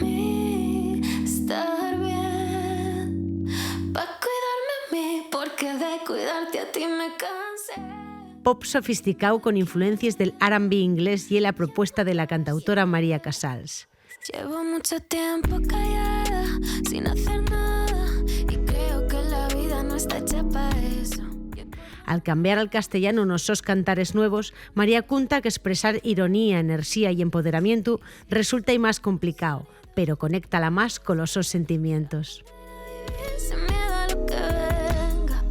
mí estar bien, pa' cuidarme a mí, porque de cuidarte a ti me cansé. Pop sofisticado con influencias del R&B inglés y la propuesta de la cantautora María Casals. Llevo mucho tiempo callada, sin hacer nada, y creo que la vida no está hecha para eso. Al cambiar al castellano unos cantares nuevos, María cuenta que expresar ironía, energía y empoderamiento resulta y más complicado, pero conéctala más con los sentimientos. Sin miedo a lo que venga,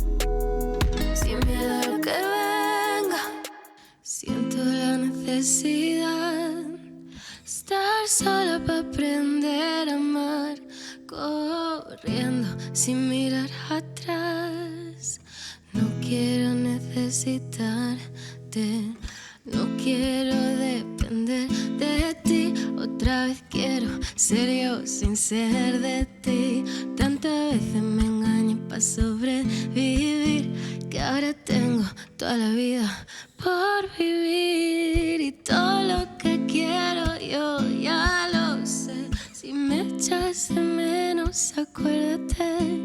sin miedo a lo que venga. Siento la necesidad estar sola para aprender a amar, corriendo sin mirar atrás. No quiero necesitarte, no quiero depender de ti. Otra vez quiero ser yo sin ser de ti. Tantas veces me engañé para sobrevivir, que ahora tengo toda la vida por vivir. Y todo lo que quiero yo ya lo sé. Si me echas de menos, acuérdate.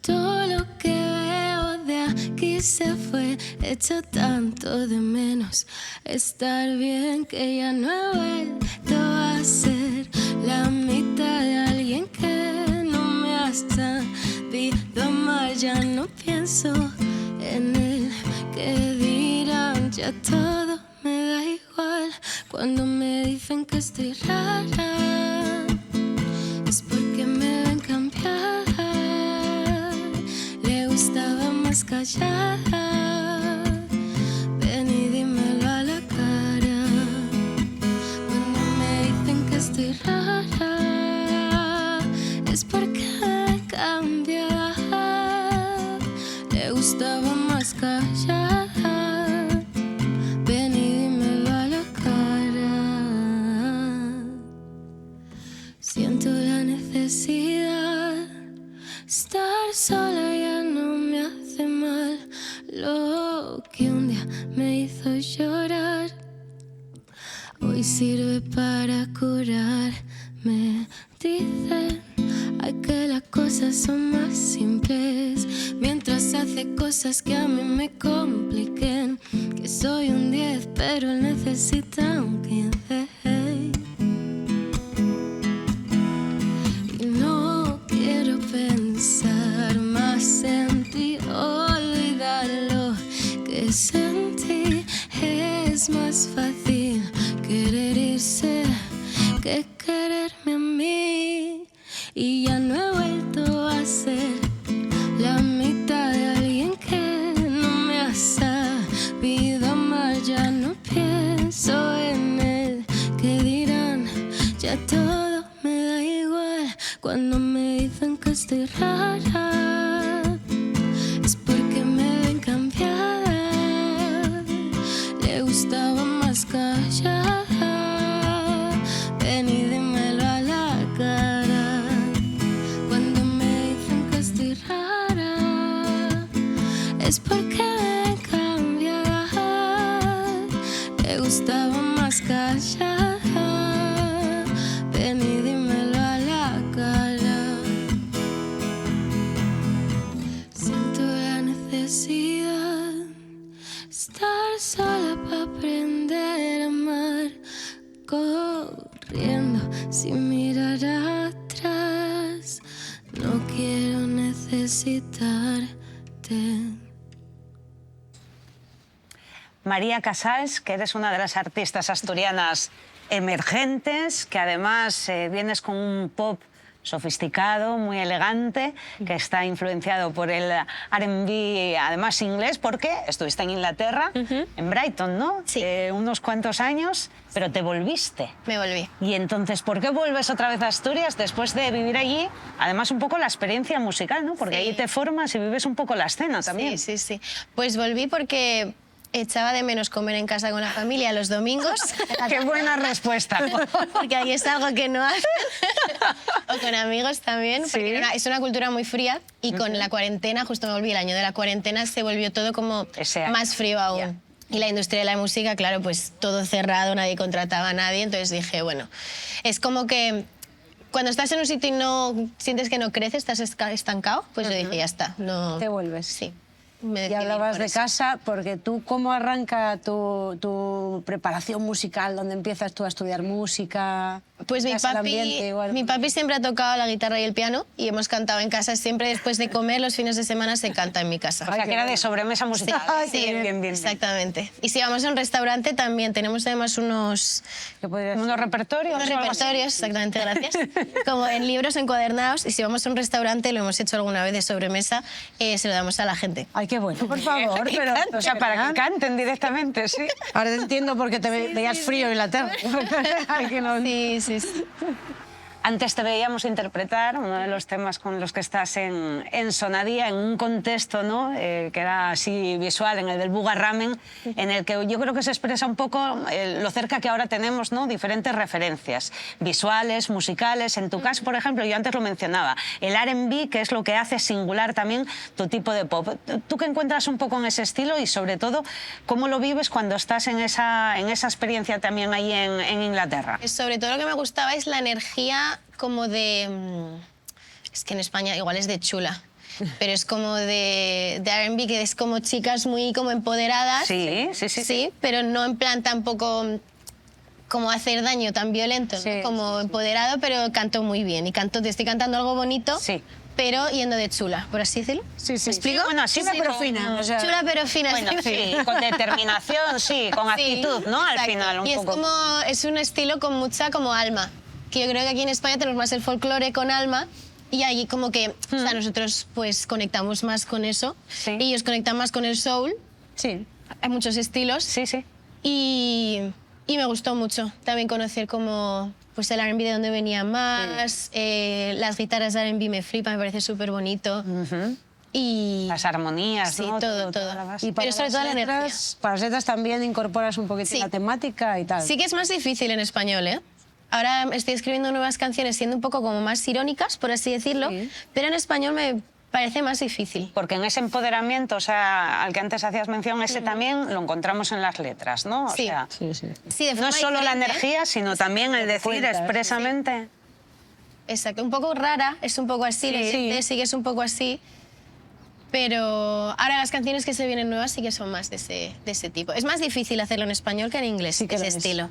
Todo lo que veo de aquí se fue. Echo tanto de menos estar bien, que ya no he vuelto a ser la mitad de alguien que no me ha sabido amar. Ya no pienso en él, que dirán, ya todo me da igual. Cuando me dicen que estoy rara, es porque me ven cambiar. Le gustaba más callada, ven y dímelo a la cara. Cuando me dicen que estoy rara, es porque me cambiaba. Le gustaba más callada, ven y dímelo a la cara. Siento la necesidad, estar sola ya no me hace mal. Lo que un día me hizo llorar, hoy sirve para curarme. Dicen, ay, que las cosas son más simples, mientras hace cosas que a mí me compliquen. Que soy un 10, pero él necesita un 15. Y no quiero pensar más en ti, olvidar lo que sentí. Es más fácil querer irse que quererme a mí. Y ya no he vuelto a ser la mitad de alguien que no me ha sabido amar. Ya no pienso en él, que dirán, ya todo me da igual. Cuando me dicen que estoy rara, es porque me ven cambiar. Le gustaba más callada, ven y dímelo a la cara. Cuando me dicen que estoy rara, es porque me ven cambiar. Le gustaba más callada, ven y dímelo a la cara. Siento la necesidad, estar sola para aprender a amar, corriendo sin mirar atrás. No quiero necesitarte. María Casals, que eres una de las artistas asturianas emergentes, que además vienes con un pop sofisticado, muy elegante, que está influenciado por el R&B, además inglés, porque estuviste en Inglaterra, en Brighton, ¿no? Sí. Unos cuantos años, pero te volviste. Me volví. Y entonces, ¿por qué vuelves otra vez a Asturias después de vivir allí? Además, un poco la experiencia musical, ¿no? Porque Sí. allí te formas y vives un poco la escena también. Sí, sí, sí. Pues volví porque echaba de menos comer en casa con la familia los domingos. ¡Qué buena respuesta! Porque ahí es algo que no hace. O con amigos también, Sí. porque es una cultura muy fría y con la cuarentena, justo me volví el año de la cuarentena, se volvió todo como más frío aún. Ya. Y la industria de la música, claro, pues todo cerrado, nadie contrataba a nadie, entonces dije, bueno, es como que cuando estás en un sitio y no sientes que no creces, estás estancado, pues yo dije, ya está. No... Te vuelves. Sí. Y hablabas de casa, porque tú, ¿cómo arranca tu preparación musical? ¿Dónde empiezas tú a estudiar música? Pues mi papi siempre ha tocado la guitarra y el piano y hemos cantado en casa. Siempre después de comer, los fines de semana se canta en mi casa. O sea, que era de sobremesa musical. Sí, bien. Exactamente. Y si vamos a un restaurante también tenemos además unos repertorios. Unos repertorios, exactamente, gracias. Como en libros encuadernados. Y si vamos a un restaurante, lo hemos hecho alguna vez de sobremesa, se lo damos a la gente. Ay, qué bueno, por favor. Pero, o sea, para que canten directamente, sí. Ahora te entiendo porque te veías frío en Inglaterra. Sí. Antes te veíamos interpretar uno de los temas con los que estás en Sonadía en un contexto, ¿no? Que era así visual, en el del Buga Ramen, en el que yo creo que se expresa un poco lo cerca que ahora tenemos, ¿no? Diferentes referencias visuales, musicales. En tu caso, por ejemplo, yo antes lo mencionaba, el R&B, que es lo que hace singular también tu tipo de pop. ¿Tú qué encuentras un poco en ese estilo y, sobre todo, cómo lo vives cuando estás en esa experiencia también ahí en Inglaterra? Sobre todo lo que me gustaba es la energía como de... Es que en España igual es de chula, pero es como de R&B, que es como chicas muy como empoderadas. Sí, pero no en plan tampoco como hacer daño tan violento, ¿no? Como empoderado, pero canto muy bien. Y te estoy cantando algo bonito, pero yendo de chula, por así decirlo. Sí. ¿Me explico? Bueno, sí, pero fina. O sea, chula pero fina. Bueno, sí, con determinación, sí, con actitud, ¿no? Al final, un poco. Es un estilo con mucha como alma. Que yo creo que aquí en España tenemos más el folclore con alma y ahí como que o sea, nosotros pues conectamos más con eso y ellos conectan más con el soul. Sí. Hay muchos estilos. Sí. Y me gustó mucho también conocer como pues el R&B de dónde venía más, las guitarras de R&B me flipan, me parece súper bonito. Y las armonías, sí, ¿no? todo. Y pero sobre todo la energía. Para las letras también incorporas un poquito la temática y tal. Sí que es más difícil en español, ¿eh? Ahora estoy escribiendo nuevas canciones siendo un poco como más irónicas, por así decirlo, pero en español me parece más difícil. Porque en ese empoderamiento, o sea, al que antes hacías mención, ese también lo encontramos en las letras, ¿no? O sea, sí, de no es solo la energía, sino también el decir expresamente. Exacto, un poco rara, es un poco así, sí que es un poco así. Pero ahora las canciones que se vienen nuevas sí que son más de ese tipo. Es más difícil hacerlo en español que en inglés, ese estilo.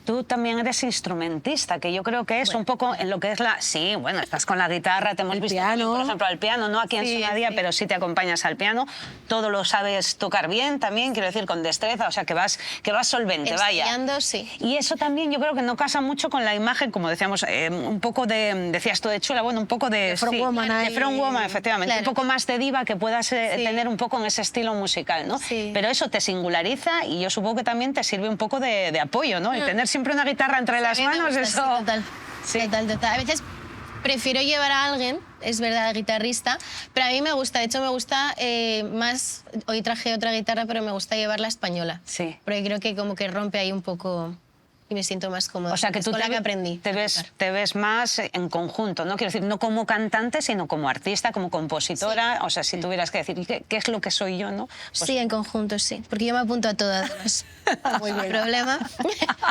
Tú también eres instrumentista, que yo creo que es un poco en lo que es la... Sí, bueno, estás con la guitarra, te hemos visto, por ejemplo, al piano, no aquí en Sonadía, pero sí te acompañas al piano. Todo lo sabes tocar bien también, quiero decir, con destreza, o sea, que vas solvente, ensayando, sí. Y eso también yo creo que no casa mucho con la imagen, como decíamos, un poco de... Decías tú de chula, bueno, un poco de... frontwoman, de frontwoman, efectivamente. Claro. Un poco más de diva que puedas tener un poco en ese estilo musical, ¿no? Sí. Pero eso te singulariza y yo supongo que también te sirve un poco de apoyo, ¿no? Y tener siempre una guitarra entre las manos, gusta, eso... Total. A veces prefiero llevar a alguien, es verdad, guitarrista, pero a mí me gusta, de hecho me gusta más... Hoy traje otra guitarra, pero me gusta llevar la española. Sí. Porque creo que como que rompe ahí un poco... Y me siento más cómoda. O sea, que tú con la que aprendí. te ves más en conjunto, ¿no? Quiero decir, no como cantante, sino como artista, como compositora. O sea, si tuvieras que decir qué es lo que soy yo, ¿no? Pues... Sí, en conjunto, sí. Porque yo me apunto a todas. Muy bien. Problema.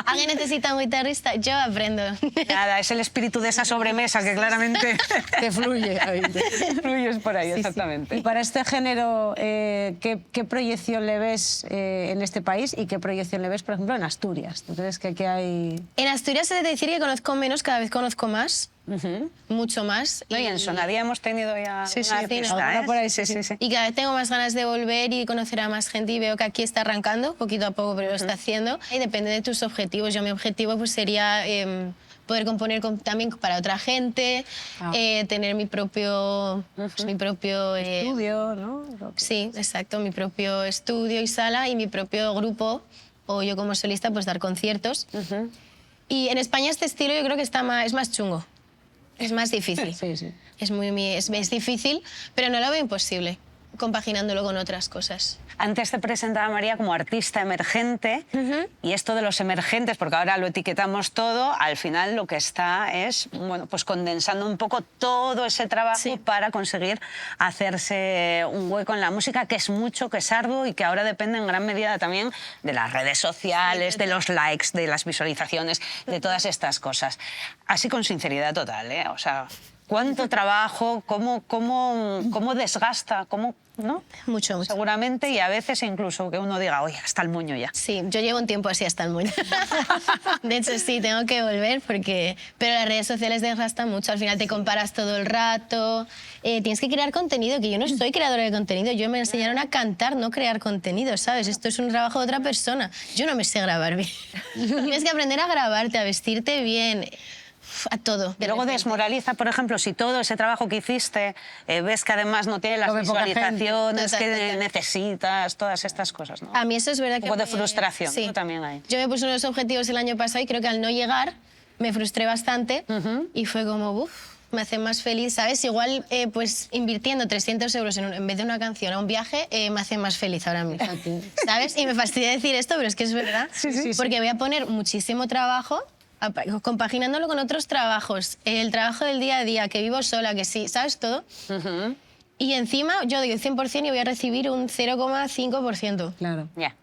¿Alguien necesita un guitarrista? Yo aprendo. Nada, es el espíritu de esa sobremesa que claramente te fluye. Fluyes por ahí, exactamente. Y para este género, ¿qué proyección le ves en este país y qué proyección le ves, por ejemplo, en Asturias? ¿Tú crees que hay...? En Asturias he de decir que conozco menos, cada vez conozco más, mucho más. No, y en Sonadía hemos tenido ya una artista, por ahí, sí. Y cada vez tengo más ganas de volver y conocer a más gente y veo que aquí está arrancando, poquito a poco, pero lo está haciendo. Y depende de tus objetivos. Yo mi objetivo pues sería poder componer también para otra gente, tener mi propio, estudio, ¿no? Sí, exacto, mi propio estudio y sala y mi propio grupo, o yo como solista pues dar conciertos. Y en España este estilo yo creo que es más chungo, es más difícil. Sí. Es difícil, pero no lo veo imposible. compaginándolo con otras cosas. Antes te presentaba a María como artista emergente y esto de los emergentes, porque ahora lo etiquetamos todo, al final lo que está es bueno, pues condensando un poco todo ese trabajo para conseguir hacerse un hueco en la música, que es mucho, que es arduo y que ahora depende en gran medida también de las redes sociales, de los likes, de las visualizaciones, de todas estas cosas. Así con sinceridad total, ¿eh? O sea, ¿cuánto trabajo? ¿Cómo desgasta? ¿No? Mucho. Seguramente, y a veces incluso que uno diga, oye, hasta el moño ya. Sí, yo llevo un tiempo así hasta el moño. De hecho, sí, tengo que volver porque... Pero las redes sociales desgastan mucho, al final te comparas todo el rato, tienes que crear contenido, que yo no soy creadora de contenido, yo me enseñaron a cantar, no crear contenido, ¿sabes? Esto es un trabajo de otra persona. Yo no me sé grabar bien. Tienes que aprender a grabarte, a vestirte bien, a todo. Y luego desmoraliza, por ejemplo, si todo ese trabajo que hiciste ves que además no tiene las visualizaciones que necesitas, todas estas cosas, ¿no? A mí eso es verdad que... Un poco de frustración, sí. ¿no? También hay. Yo me puse unos objetivos el año pasado y creo que al no llegar me frustré bastante y fue como, uff, me hace más feliz, ¿sabes? Igual, pues invirtiendo 300 euros en vez de una canción a un viaje, me hace más feliz ahora mismo, ¿sabes? Y me fastidia decir esto, pero es que es verdad, porque voy a poner muchísimo trabajo compaginándolo con otros trabajos, el trabajo del día a día, que vivo sola, que sí, ¿sabes? Todo. Y encima yo doy el 100% y voy a recibir un 0,5%. Claro. Ya.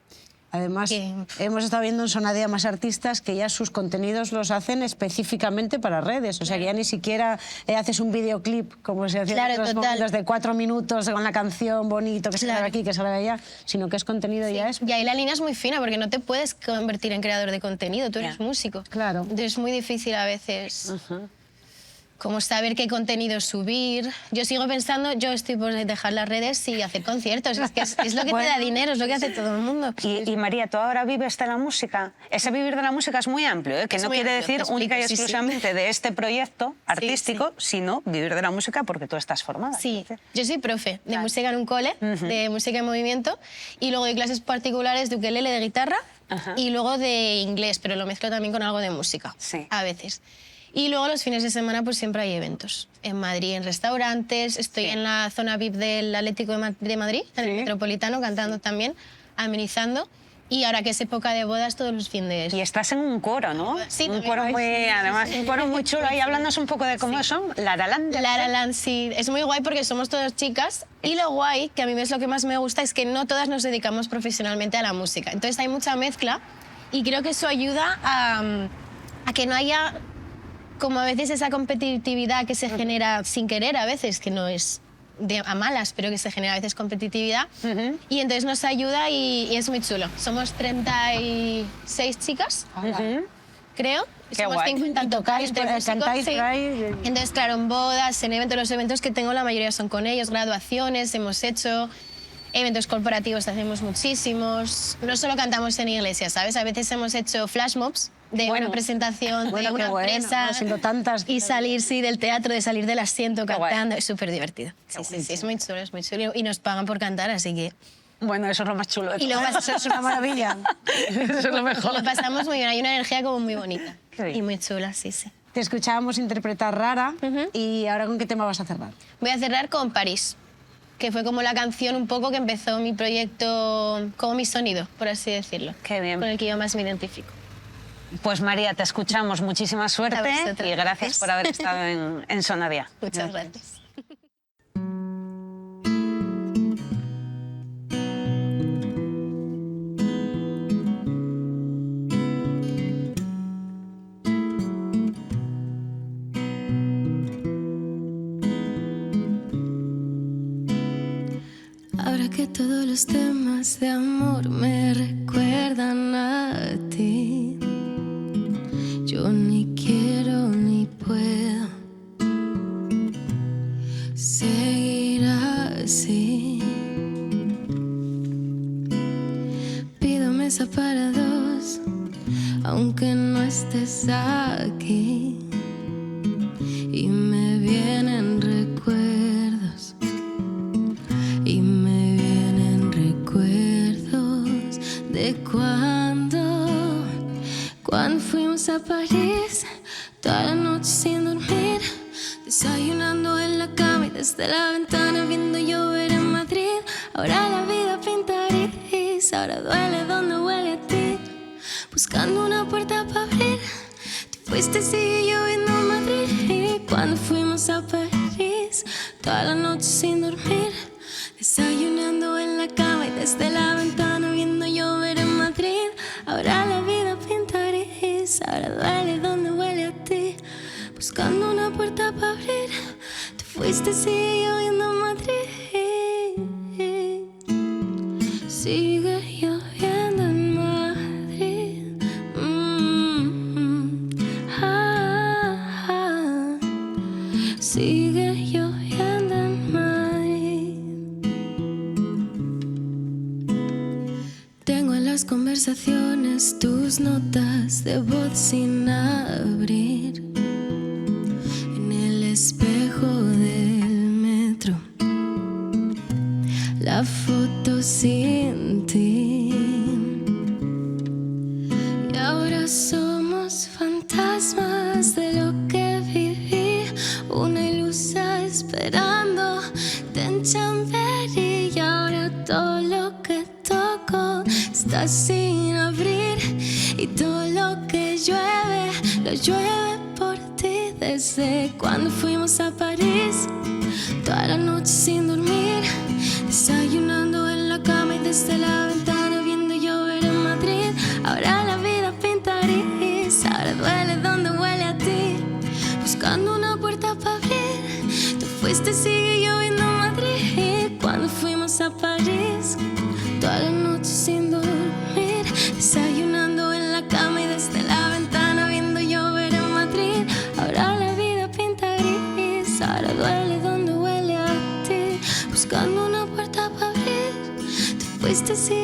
Además, hemos estado viendo en Sonadía más artistas que ya sus contenidos los hacen específicamente para redes. O sea, que ya ni siquiera haces un videoclip como se hacía en otros momentos de 4 minutos con la canción bonito que se graba aquí, que se graba allá, sino que es contenido ya es... Y ahí la línea es muy fina porque no te puedes convertir en creador de contenido, tú eres músico. Claro. Entonces es muy difícil a veces... como saber qué contenido subir. Yo sigo pensando, yo estoy por dejar las redes y hacer conciertos. Es que es lo que te da dinero, es lo que hace todo el mundo. Y María, ¿tú ahora vives de la música? Ese vivir de la música es muy amplio, ¿eh? Que no quiere decir única y exclusivamente de este proyecto artístico, sino vivir de la música porque tú estás formada. Sí, yo soy profe de música en un cole, de música en movimiento, y luego doy clases particulares de ukelele, de guitarra, y luego de inglés, pero lo mezclo también con algo de música, a veces. Y luego los fines de semana pues siempre hay eventos. En Madrid, en restaurantes, estoy en la zona VIP del Atlético de Madrid, en el Metropolitano, cantando también, amenizando. Y ahora que es época de bodas, todos los fines. Y estás en un coro, ¿no? Sí, un coro muy, además, un coro muy chulo. Ahí hablándonos un poco de cómo son. Lara Land. Lara Land, sí. Es muy guay porque somos todas chicas. Y lo guay, que a mí es lo que más me gusta, es que no todas nos dedicamos profesionalmente a la música. Entonces hay mucha mezcla y creo que eso ayuda a que no haya... como a veces esa competitividad que se genera sin querer a veces, que no es a malas, pero que se genera a veces competitividad. Y entonces nos ayuda y es muy chulo. Somos 36 chicas, creo. Qué somos guay. 50 Tocáis, cantáis, Entonces, claro, en bodas, en eventos, los eventos que tengo la mayoría son con ellos, graduaciones, hemos hecho... Eventos corporativos hacemos muchísimos. No solo cantamos en iglesias, ¿sabes? A veces hemos hecho flash mobs de una presentación de una empresa y salir del teatro, de salir del asiento cantando. Es súper divertido. Sí, es muy chulo, es muy chulo. Y nos pagan por cantar, así que... Bueno, eso es lo más chulo de todo. Y luego Eso es una maravilla. Eso es lo mejor. Lo pasamos muy bien, hay una energía como muy bonita y muy chula, sí. Te escuchábamos interpretar Rara y ahora ¿con qué tema vas a cerrar? Voy a cerrar con París, que fue como la canción un poco que empezó mi proyecto, como mi sonido, por así decirlo. Qué bien. Con el que yo más me identifico. Pues María, te escuchamos. Muchísima suerte y gracias por haber estado en Sonadía. Muchas gracias. Ahora que todos los temas de amor me recuerdan a ti, yo ni quiero ni puedo seguir así. Pido mesa para dos, aunque no estés aquí, y me vienen recuerdos. Y me vienen recuerdos de cuando fuimos a París, toda la noche sin dormir, desayunando en la cama y desde la ventana viendo llover en Madrid. ahora la vida pinta gris, ahora duele donde huele a ti, buscando una puerta para abrir. Te fuiste, sigue lloviendo en Madrid, y cuando fuimos a París, toda la noche sin dormir, desayunando en la cama y desde la ventana viendo llover en Madrid. Ahora la vida pinta gris, ahora duele donde huele a ti, buscando una puerta para abrir. Te fuiste, sigue lloviendo en Madrid, sigue lloviendo en Madrid. Sigue lloviendo en Madrid. Tengo en las conversaciones tus notas de voz sin abrir, en el espejo del metro, la foto sin ti. Y ahora somos fantasmas de lo que viví, una ilusa esperando en Chamberí. Y ahora todo lo que toco está sin abrir, y todo lo que llueve, lo llueve por ti. Desde cuando fuimos a París, toda la noche sin dormir, desayunando en la cama y desde la ventana viendo llover en Madrid. Ahora la vida pinta gris, ahora duele donde huele a ti, buscando una puerta para abrir. Te fuiste, sigue lloviendo en Madrid, cuando fuimos a París, toda la noche sin dormir, desayunando en la cama y desde la ventana viendo llover en Madrid. Ahora la vida pinta gris, ahora duele donde huele a ti, buscando una puerta para abrir. Te fuiste, sí.